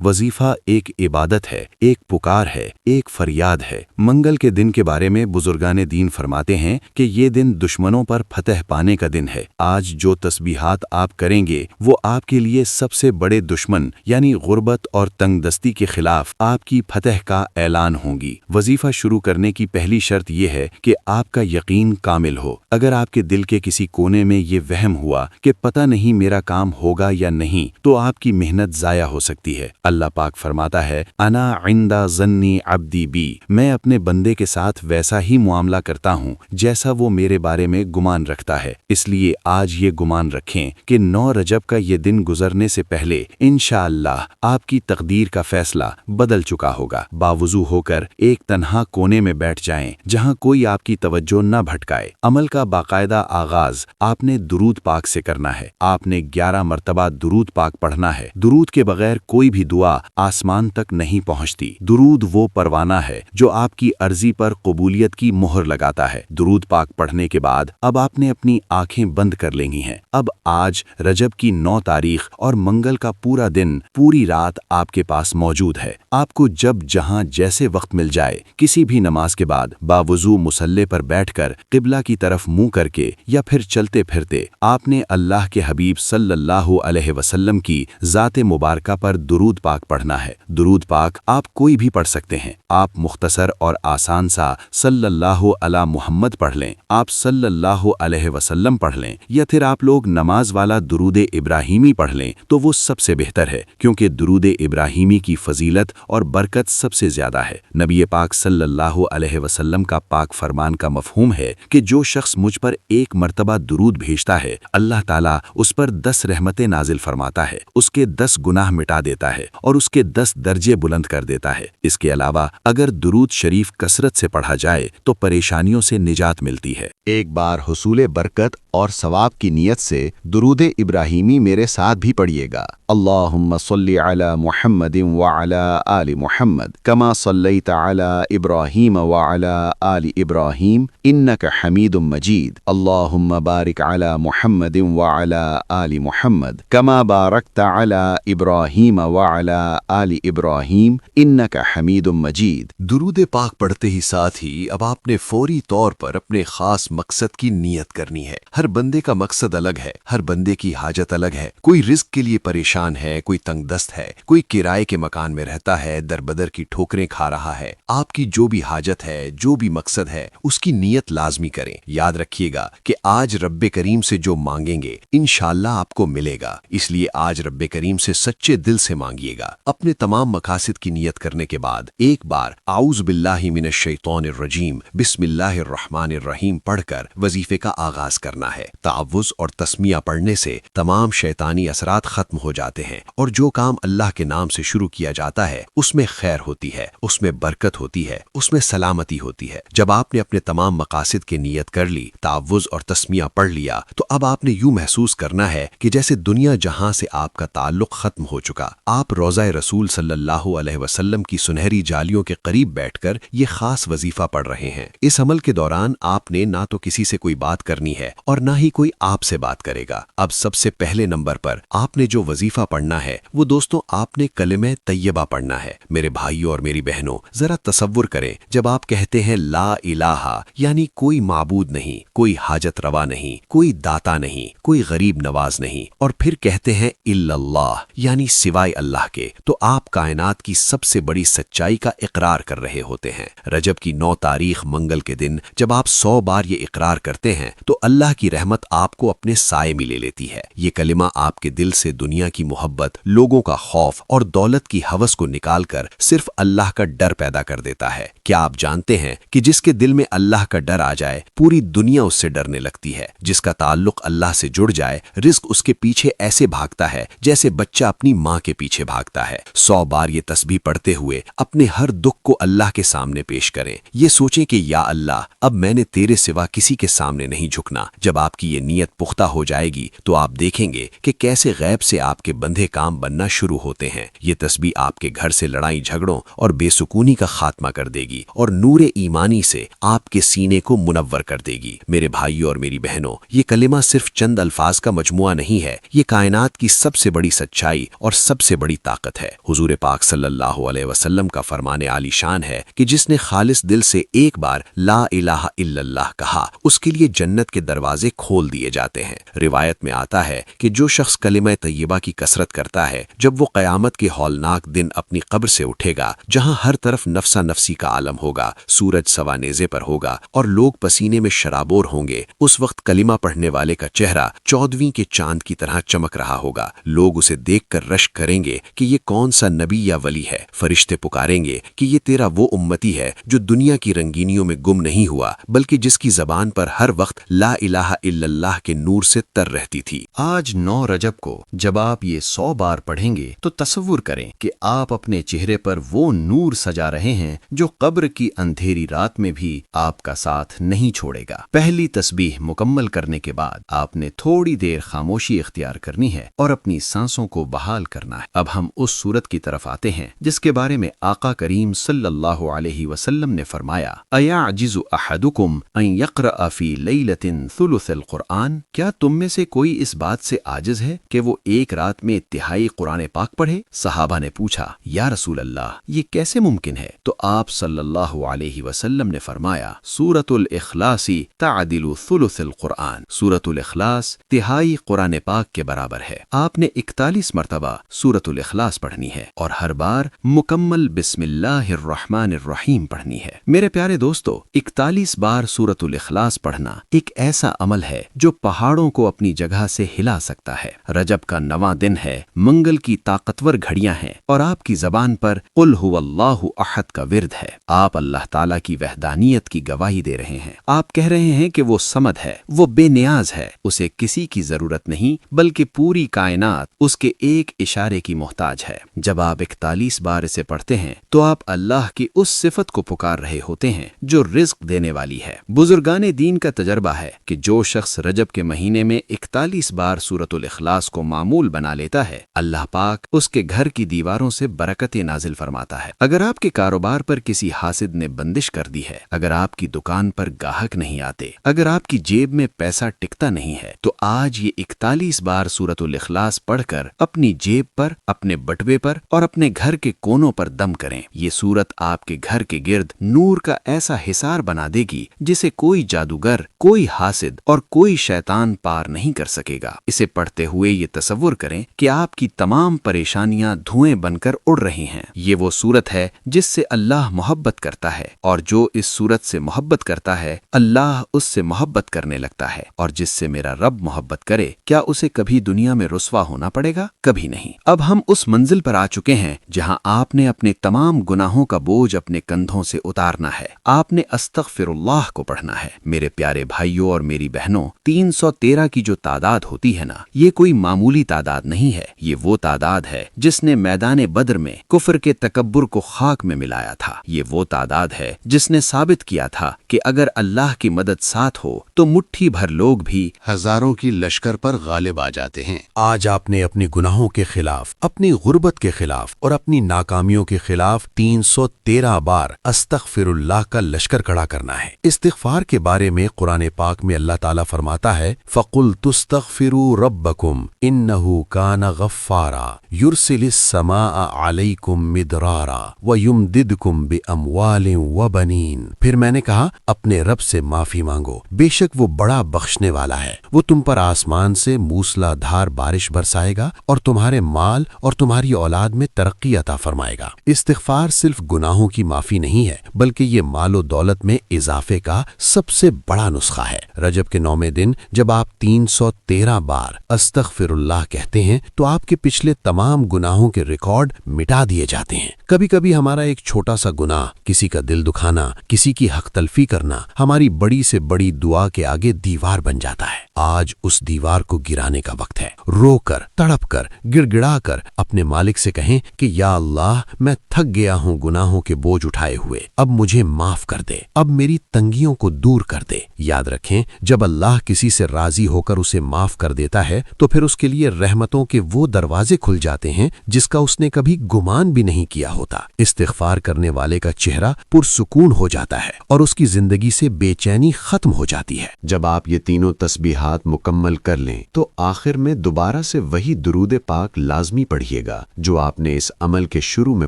وظیفہ ایک عبادت ہے، ایک پکار ہے، ایک فریاد ہے۔ منگل کے دن کے بارے میں بزرگان دین فرماتے ہیں کہ یہ دن دشمنوں پر فتح پانے کا دن ہے۔ آج جو تسبیحات آپ کریں گے وہ آپ کے لیے سب سے بڑے دشمن یعنی غربت اور تنگ دستی کے خلاف آپ کی فتح کا اعلان ہوں گی۔ وظیفہ شروع کرنے کی پہلی شرط یہ ہے کہ آپ کا یقین کامل ہو۔ اگر آپ کے دل کے کسی کونے میں یہ وہم ہوا کہ پتہ نہیں میرا کام ہوگا یا نہیں تو آپ کی محنت ضائع ہو سکتی ہے۔ اللہ پاک فرماتا ہے انا عند ظنی عبدی بی، میں اپنے بندے کے ساتھ ویسا ہی معاملہ کرتا ہوں جیسا وہ میرے بارے میں گمان رکھتا ہے۔ اس لیے آج یہ گمان رکھیں کہ 9 رجب کا یہ دن گزرنے سے پہلے انشاءاللہ آپ کی تقدیر کا فیصلہ بدل چکا ہوگا۔ باوضو ہو کر ایک تنہا کونے میں بیٹھ جائیں جہاں کوئی آپ کی توجہ نہ بھٹکائے۔ عمل کا باقاعدہ آغاز آپ نے درود پاک سے کرنا ہے۔ آپ نے 11 مرتبہ درود پاک پڑھنا ہے۔ درود کے بغیر کوئی بھی دعا آسمان تک نہیں پہنچتی۔ درود وہ پروانہ ہے جو آپ کی عرضی پر قبولیت کی مہر لگاتا ہے۔ درود پاک پڑھنے کے بعد اب آپ نے اپنی آنکھیں بند کر لینی ہیں۔ اب آج رجب کی 9 تاریخ اور منگل کا پورا دن پوری رات آپ کے پاس موجود ہے۔ آپ کو جب جہاں جیسے وقت مل جائے کسی بھی نماز کے بعد باوضو مصلی پر بیٹھ کر قبلہ کی طرف منہ کر کے یا پھر چلتے پھرتے آپ نے اللہ کے حبیب صلی اللہ علیہ وسلم کی ذات مبارکہ پر درود پاک پڑھنا ہے۔ درود پاک آپ کوئی بھی پڑھ سکتے ہیں۔ آپ مختصر اور آسان سا صلی اللہ علی محمد پڑھ لیں، آپ صلی اللہ علیہ وسلم پڑھ لیں، یا پھر آپ لوگ نماز والا درود ابراہیمی پڑھ لیں تو وہ سب سے بہتر ہے، کیونکہ درود ابراہیمی کی فضیلت اور برکت سب سے زیادہ ہے۔ نبی پاک صلی اللہ علیہ وسلم کا پاک فرمان کا مفہوم ہے کہ جو شخص مجھ پر 1 مرتبہ درود بھیجتا ہے اللہ تعالیٰ اس پر 10 رحمتیں نازل فرماتا ہے، اس کے 10 گناہ مٹا دیتا ہے اور اس کے 10 درجے بلند کر دیتا ہے۔ اس کے علاوہ اگر درود شریف کثرت سے پڑھا جائے تو پریشانیوں سے نجات ملتی ہے۔ ایک بار حصول برکت اور ثواب کی نیت سے درود ابراہیمی میرے ساتھ بھی پڑھیے گا۔ اللہم صلی علی محمد وعلی آل محمد کما صلیت علی ابراہیم وعلی آل ابراہیم انک حمید مجید۔ اللہم بارک علی محمد وعلی آل محمد کما بارکت علی ابراہیم وعلی آل ابراہیم انک حمید مجید۔ درود پاک پڑھتے ہی ساتھ ہی اب آپ نے فوری طور پر اپنے خاص مقصد کی نیت کرنی ہے۔ ہر بندے کا مقصد الگ ہے، ہر بندے کی حاجت الگ ہے۔ کوئی رزق کے لیے پریشان ہے، کوئی تنگ دست ہے، کوئی کرائے کے مکان میں رہتا ہے، در بدر کی ٹھوکریں کھا رہا ہے۔ آپ کی جو بھی حاجت ہے، جو بھی مقصد ہے، اس کی نیت لازمی کریں۔ یاد رکھیے گا کہ آج رب کریم سے جو مانگیں گے انشاءاللہ آپ کو ملے گا، اس لیے آج رب کریم سے سچے دل سے مانگیے گا۔ اپنے تمام مقاصد کی نیت کرنے کے بعد ایک بار اعوذ باللہ من الشیطان الرجیم بسم اللہ الرحمن الرحیم پڑھ کر وظیفے کا آغاز کرنا ہے۔ تعوذ اور تسمیہ پڑھنے سے تمام شیطانی اثرات ختم ہو جاتے ہیں، اور جو کام اللہ کے نام سے شروع کیا جاتا ہے اس میں خیر ہوتی ہے، اس میں برکت ہوتی ہے، اس میں سلامتی ہوتی ہے۔ جب آپ نے اپنے تمام مقاصد کی نیت کر لی، تعوذ اور تسمیہ پڑھ لیا، تو اب آپ نے یوں محسوس کرنا ہے کہ جیسے دنیا جہاں سے آپ کا تعلق ختم ہو چکا۔ آپ روضہ رسول صلی اللہ علیہ وسلم کی سنہری جالیوں کے قریب بیٹھ کر یہ خاص وظیفہ پڑھ رہے ہیں۔ اس عمل کے دوران آپ نے نہ تو کسی سے کوئی بات کرنی ہے اور نہ ہی کوئی آپ سے بات کرے گا۔ اب سب سے پہلے نمبر پر آپ نے جو وظیفہ پڑھنا ہے وہ دوستوں آپ نے کلمہ طیبہ پڑھنا ہے۔ میرے بھائیوں اور میری بہنوں، ذرا تصور کریں جب آپ کہتے ہیں لا الہ یعنی کوئی معبود نہیں، کوئی حاجت روا نہیں، کوئی داتا نہیں، کوئی غریب نواز نہیں، اور پھر کہتے ہیں الا اللہ یعنی سوائے اللہ کے، تو آپ کائنات کی سب سے بڑی سچائی کا اقرار کر رہے ہوتے ہیں۔ رجب کی 9 تاریخ منگل کے دن جب آپ 100 بار یہ اقرار کرتے ہیں تو اللہ کی رحمت آپ کو اپنے سائے میں لے لیتی ہے۔ یہ کلمہ آپ کے دل سے دنیا کی محبت، لوگوں کا خوف اور دولت کی ہوس کو نکال کر صرف اللہ کا ڈر پیدا کر دیتا ہے۔ کیا آپ جانتے ہیں کہ جس کے دل میں اللہ کا ڈر آ جائے پوری دنیا اس سے ڈرنے لگتی ہے؟ جس کا تعلق اللہ سے جڑ جائے رزق اس کے پیچھے ایسے بھاگتا ہے جیسے بچہ اپنی ماں کے پیچھے بھاگتا ہے۔ 100 بار یہ تسبیح پڑھتے ہوئے اپنے ہر دکھ کو اللہ کے سامنے پیش کریں۔ یہ سوچیں کہ یا اللہ اب میں نے تیرے سوا کسی کے سامنے نہیں جھکنا۔ جب آپ کی یہ نیت پختہ ہو جائے گی تو آپ دیکھیں گے کہ کیسے غیب سے آپ کے بندھے کام بننا شروع ہوتے ہیں۔ یہ تسبیح آپ کے گھر سے لڑائی جھگڑوں اور بے سکونی کا خاتمہ کر دے گی اور نور ایمانی سے آپ کے سینے کو منور کر دے گی۔ میرے بھائیوں اور میری بہنوں، یہ کلمہ صرف چند الفاظ کا مجموعہ نہیں ہے، یہ کائنات کی سب سے بڑی سچائی اور سب سے بڑی بڑی طاقت ہے۔ حضور پاک صلی اللہ علیہ وسلم کا فرمان عالی شان ہے کہ جس نے خالص دل سے ایک بار لا الہ الا اللہ کہا، اس کے لیے جنت کے دروازے کھول دیے جاتے ہیں۔ روایت میں آتا ہے کہ جو شخص کلمہ طیبہ کی کثرت کرتا ہے، جب وہ قیامت کے ہولناک دن اپنی قبر سے اٹھے گا، جہاں ہر طرف نفسا نفسی کا عالم ہوگا، سورج سوا نیزے پر ہوگا اور لوگ پسینے میں شرابور ہوں گے، اس وقت کلمہ پڑھنے والے کا چہرہ 14ویں کے چاند کی طرح چمک رہا ہوگا۔ لوگ اسے دیکھ کر رشک کریں گے کہ یہ کون سا نبی یا ولی ہے۔ فرشتے پکاریں گے کہ یہ تیرا وہ امتی ہے جو دنیا کی رنگینیوں میں گم نہیں ہوا، بلکہ جس کی زبان پر ہر وقت لا الہ الا اللہ کے نور سے تر رہتی تھی۔ آج 9 رجب کو جب آپ یہ 100 بار پڑھیں گے تو تصور کریں کہ آپ اپنے چہرے پر وہ نور سجا رہے ہیں جو قبر کی اندھیری رات میں بھی آپ کا ساتھ نہیں چھوڑے گا۔ پہلی تسبیح مکمل کرنے کے بعد آپ نے تھوڑی دیر خاموشی اختیار کرنی ہے اور اپنی سانسوں کو بحال کرنا ہے۔ اب ہم اس سورت کی طرف آتے ہیں جس کے بارے میں آقا کریم صلی اللہ علیہ وسلم نے فرمایا، اَیَعْجِزُ أَحَدُكُمْ أَن يَقْرَأَ فِي لَيْلَةٍ ثُلُثَ الْقُرْآنِ، کیا تم میں سے کوئی اس بات سے عاجز ہے کہ وہ ایک رات میں تہائی قرآن پاک پڑھے؟ صحابہ نے پوچھا، یا رسول اللہ یہ کیسے ممکن ہے؟ تو آپ صلی اللہ علیہ وسلم نے فرمایا، سورۃ الاخلاص تعدل ثلث القرآن، سورۃ الاخلاص تہائی قرآن پاک کے برابر ہے۔ آپ نے 41 مرتبہ سورۃ الاخلاص پڑھنی ہے اور ہر بار مکمل بسم اللہ الرحمن الرحیم پڑھنی ہے۔ میرے پیارے دوستو، 41 بار سورۃ الاخلاص پڑھنا ایک ایسا عمل ہے جو پہاڑوں کو اپنی جگہ سے ہلا سکتا ہے۔ رجب کا 9واں دن ہے، منگل کی طاقتور گھڑیاں ہیں اور آپ کی زبان پر قل هو اللہ احد کا ورد ہے۔ آپ اللہ تعالیٰ کی وحدانیت کی گواہی دے رہے ہیں۔ آپ کہہ رہے ہیں کہ وہ صمد ہے، وہ بے نیاز ہے، اسے کسی کی ضرورت نہیں بلکہ پوری کائنات اس کے ایک اشارے کی محتاج ہے۔ جب آپ 41 بار اسے پڑھتے ہیں تو آپ اللہ کی اس صفت کو پکار رہے ہوتے ہیں جو رزق دینے والی ہے۔ بزرگان دین کا تجربہ ہے کہ جو شخص رجب کے مہینے میں 41 بار سورۃ الاخلاص کو معمول بنا لیتا ہے، اللہ پاک اس کے گھر کی دیواروں سے برکتیں نازل فرماتا ہے۔ اگر آپ کے کاروبار پر کسی حاسد نے بندش کر دی ہے، اگر آپ کی دکان پر گاہک نہیں آتے، اگر آپ کی جیب میں پیسہ ٹکتا نہیں ہے، تو آج یہ 41 بار سورۃ الاخلاص پڑھ کر اپنی جیب پر، اپنے بٹوے پر اور اپنے گھر کے کونوں پر دم کریں۔ یہ سورت آپ کے گھر کے گرد نور کا ایسا حصار بنا دے گی جسے کوئی جادوگر، کوئی حاسد اور کوئی شیطان پار نہیں کر سکے گا۔ اسے پڑھتے ہوئے یہ تصور کریں کہ آپ کی تمام پریشانیاں دھوئیں بن کر اڑ رہی ہیں۔ یہ وہ سورت ہے جس سے اللہ محبت کرتا ہے، اور جو اس سورت سے محبت کرتا ہے اللہ اس سے محبت کرنے لگتا ہے، اور جس سے میرا رب محبت کرے کیا اسے کبھی دنیا میں رسوا ہونا پڑے گا؟ کبھی نہیں۔ اب ہم اس منزل پر آ چکے ہیں جہاں آپ نے اپنے تمام گناہوں کا بوجھ اپنے کندھوں سے اتارنا ہے۔ آپ نے استغفر اللہ کو پڑھنا ہے۔ میرے پیارے بھائیوں اور میری بہنوں، 313 کی جو تعداد ہوتی ہے نا، یہ کوئی معمولی تعداد نہیں ہے۔ یہ وہ تعداد ہے جس نے میدان بدر میں کفر کے تکبر کو خاک میں ملایا تھا۔ یہ وہ تعداد ہے جس نے ثابت کیا تھا کہ اگر اللہ کی مدد ساتھ ہو تو مٹھی بھر لوگ بھی ہزاروں کی لشکر پر غالب آ جاتے ہیں۔ آج آپ نے اپنی گناہوں کے خلاف، اپنی غربت کے خلاف اور اپنی ناکامیوں کے خلاف 313 بار استغفر اللہ کا لشکر کھڑا کرنا ہے۔ استغفار کے بارے میں قرآن پاک میں اللہ تعالیٰ فرماتا ہے، فَقُلْتُ اسْتَغْفِرُوا رَبَّكُمْ إِنَّهُ كَانَ غَفَّارًا يُرْسِلِ السَّمَاءَ عَلَيْكُمْ مِدْرَارًا وَيُمْدِدْكُمْ بِأَمْوَالٍ وَبَنِينَ۔ پھر میں نے کہا، اپنے رب سے معافی مانگو، بے شک وہ بڑا بخشنے والا ہے، وہ تم پر آسمان سے موسلا دھار بارش برسائے گا اور تمہارے مال اور تمہاری اولاد میں ترقی عطا فرمائے گا۔ استغفار صرف گناہوں کی معافی نہیں ہے، بلکہ یہ مال و دولت میں اضافے کا سب سے بڑا نسخہ ہے۔ رجب کے 9ویں دن جب آپ 313 بار استغفر اللہ کہتے ہیں تو آپ کے پچھلے تمام گناہوں کے ریکارڈ مٹا دیے جاتے ہیں۔ کبھی کبھی ہمارا ایک چھوٹا سا گناہ، کسی کا دل دکھانا، کسی کی حق تلفی کرنا، ہماری بڑی سے بڑی دعا کے آگے دیوار بن جاتا ہے۔ آج اس دیوار کو گرانے کا وقت ہے۔ رو کر، تڑپ کر، گڑ گڑا کر اپنے مالک سے کہیں کہ یا اللہ، میں تھک گیا ہوں گناہوں کے بوجھ اٹھائے ہوئے، اب مجھے معاف کر دے، اب میری تنگیوں کو دور کر دے۔ یاد رکھیں، جب اللہ کسی سے راضی ہو کر اسے معاف کر دیتا ہے تو پھر اس کے لیے رحمتوں کے وہ دروازے کھل جاتے ہیں جس کا اس نے کبھی گمان بھی نہیں کیا ہوتا۔ استغفار کرنے والے کا چہرہ پرسکون ہو جاتا ہے اور اس کی زندگی سے بے چینی ختم ہو جاتی ہے۔ جب آپ یہ تینوں تسبیحات مکمل کر لیں تو آخر میں دوبارہ سے وہی درود پاک لازمی پڑھیے گا جو آپ نے اس عمل کے شروع میں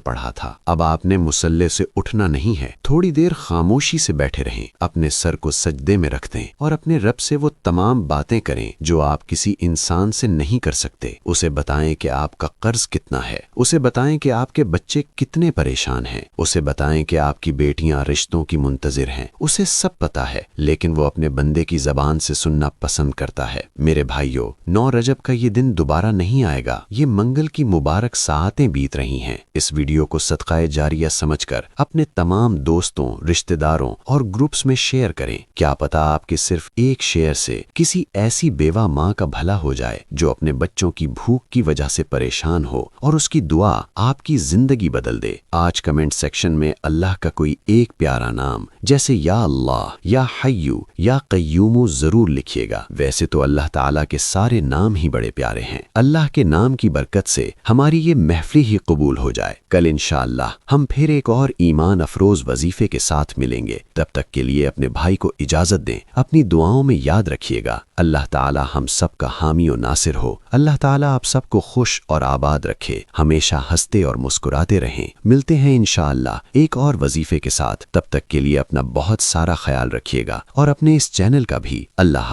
پڑھا تھا۔ اب آپ نے مصلے سے اٹھنا نہیں ہے، تھوڑی دیر خاموشی سے بیٹھے رہیں، اپنے سر کو سجدے میں رکھ دیں اور اپنے رب سے وہ تمام باتیں کریں جو آپ کسی انسان سے نہیں کر سکتے۔ اسے بتائیں کہ آپ کا قرض کتنا ہے، اسے بتائیں کہ آپ کے بچے کتنے پریشان ہیں، اسے بتائیں کہ آپ کی بیٹیاں رشتوں کی منتظر ہیں۔ اسے سب پتا ہے، لیکن وہ اپنے بندے کی زبان سے سننا پسند کرتا ہے۔ میرے بھائیوں، 9 رجب کا یہ دن دوبارہ نہیں آئے گا۔ یہ منگل کی مبارک ساعتیں بیت رہی ہیں۔ اس ویڈیو کو صدقہ جاریہ سمجھ کر اپنے تمام دوستوں، رشتہ داروں اور گروپس میں شیئر کریں۔ کیا پتا آپ کے صرف ایک شیئر سے کسی ایسی بیوہ ماں کا بھلا ہو جائے جو اپنے بچوں کی بھوک کی وجہ سے پریشان ہو، اور اس کی دعا آپ کی زندگی بدل دے۔ آج کمنٹ سیکشن میں اللہ کا کوئی ایک پیارا نام جیسے یا اللہ، یا حیو، یا قیوم ضرور لکھیے گا۔ ویسے تو اللہ تعالیٰ کے سارے نام ہی بڑے پیارے ہیں۔ اللہ کے نام کی برکت سے ہماری یہ محفل ہی قبول ہو جائے۔ کل انشاءاللہ ہم پھر ایک اور ایمان افروز وظیفے کے ساتھ ملیں گے۔ تب تک کے لیے اپنے بھائی کو اجازت دیں۔ اپنی دعاؤں میں یاد رکھیے گا، اللہ تعالیٰ ہم سب کا حامی و ناصر ہو۔ اللہ تعالیٰ آپ سب کو خوش اور آباد رکھے، ہمیشہ ہنستے اور مسکراتے رہیں۔ ملتے ہیں انشاءاللہ ایک اور وظیفے کے ساتھ۔ تب تک کے لیے اپنا بہت سارا خیال رکھیے گا اور اپنے اس چینل کا بھی۔ اللہ